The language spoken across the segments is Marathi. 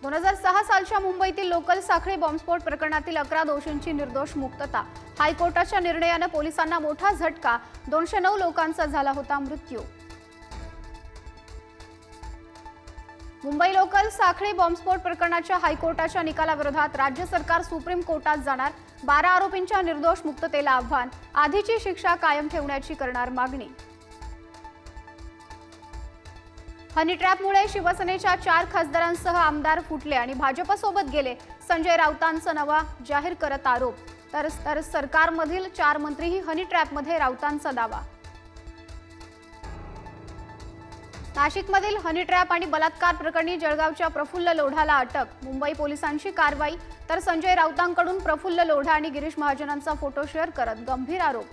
2006 सालच्या मुंबईतील लोकल साखळी बॉम्बस्फोट प्रकरणातील 11 दोषींची निर्दोष मुक्तता। हायकोर्टाच्या निर्णयाने पोलिसांना मोठा झटका। 209 लोकांचा झाला होता मृत्यू। मुंबई लोकल साखळी बॉम्बस्फोट प्रकरणाच्या हायकोर्टाच्या निकालाविरोधात राज्य सरकार सुप्रीम कोर्टात जाणार। 12 आरोपींच्या निर्दोष मुक्ततेला आव्हान। आधीची शिक्षा कायम ठेवण्याची करणार मागणी। हनी ट्रॅपमुळे शिवसेनेच्या 4 खासदारांसह आमदार फुटले आणि भाजपसोबत गेले। संजय राऊतांचा नवा जाहीर करत आरोप। तर सरकारमधील 4 मंत्रीही हनी ट्रॅपमध्ये राऊतांचा दावा। नाशिकमधील हनी ट्रॅप आणि बलात्कार प्रकरणी जळगावच्या प्रफुल्ल लोढाला अटक। मुंबई पोलिसांची कारवाई। तर संजय राऊतांकडून प्रफुल्ल लोढा आणि गिरीश महाजनांचा फोटो शेअर करत गंभीर आरोप।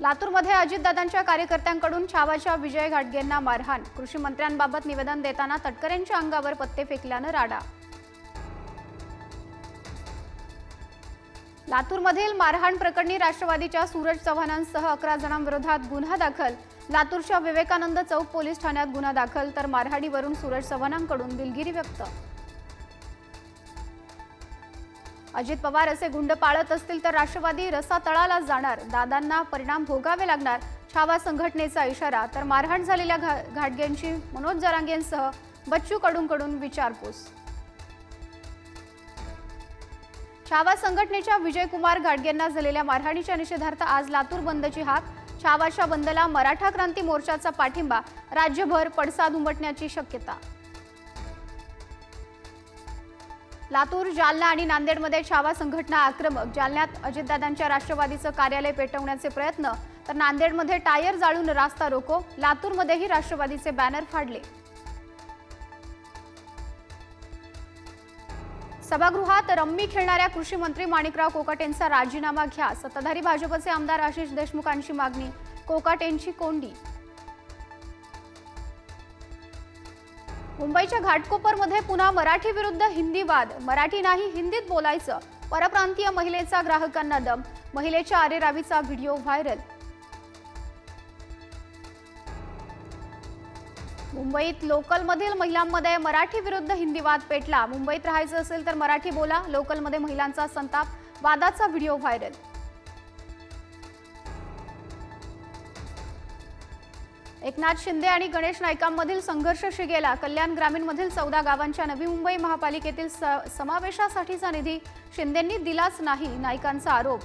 लातूरमध्ये अजितदादांच्या कार्यकर्त्यांकडून छावाच्या विजय घाटगेंना मारहाण। कृषी मंत्र्यांबाबत निवेदन देताना तटकरेंच्या अंगावर पत्ते फेकल्यानं राडा। लातूरमधील मारहाण प्रकरणी राष्ट्रवादीच्या सूरज चव्हाणांसह 11 जणांविरोधात गुन्हा दाखल। लातूरच्या विवेकानंद चौक पोलीस ठाण्यात गुन्हा दाखल। तर मारहाणीवरून सूरज चव्हाणांकडून दिलगिरी व्यक्त। अजित पवार असे गुंड पाळत असतील तर राष्ट्रवादी रसातळाला जाणार। दादांना परिणाम भोगावे लागणार। छावा संघटनेचा इशारा। तर मारहाण झालेल्या घाटगेंची मनोज जरांगेंसह बच्चू कडूंकडून विचारपूस। छावा संघटनेच्या विजयकुमार घाटगेंना झालेल्या मारहाणीच्या निषेधार्थ आज लातूर बंदची हाक। छावाच्या बंदला मराठा क्रांती मोर्चाचा पाठिंबा। राज्यभर पडसाद उमटण्याची शक्यता। लातूर, जालना आणि नांदेडमध्ये छावा संघटना आक्रमक। जालन्यात अजितदादांच्या राष्ट्रवादीचं कार्यालय पेटवण्याचे प्रयत्न। तर नांदेडमध्ये टायर जाळून रास्ता रोको। लातूरमध्येही राष्ट्रवादीचे बॅनर फाडले। सभागृहात रम्मी खेळणाऱ्या कृषी मंत्री माणिकराव कोकाटेंचा राजीनामा घ्या। सत्ताधारी भाजपचे आमदार आशिष देशमुखांची मागणी। कोकाटेंची कोंडी। मुंबईच्या घाटकोपरमध्ये पुन्हा मराठी विरुद्ध हिंदी वाद। मराठी नाही हिंदीत बोलायचं। परप्रांतीय महिलेचा ग्राहकांना दम। महिलेच्या अरेरावीचा व्हिडिओ व्हायरल। मुंबईत लोकलमधील महिलांमध्ये मराठी विरुद्ध हिंदी वाद पेटला। मुंबईत राहायचं असेल तर मराठी बोला। लोकलमध्ये महिलांचा संताप। वादाचा व्हिडिओ व्हायरल। एकनाथ शिंदे आणि गणेश नाईकांमधील संघर्ष शिगेला। कल्याण ग्रामीणमधील 14 गावांच्या नवी मुंबई महापालिकेतील समावेशासाठीचा निधी शिंदेंनी दिलाच नाही। नाईकांचा आरोप।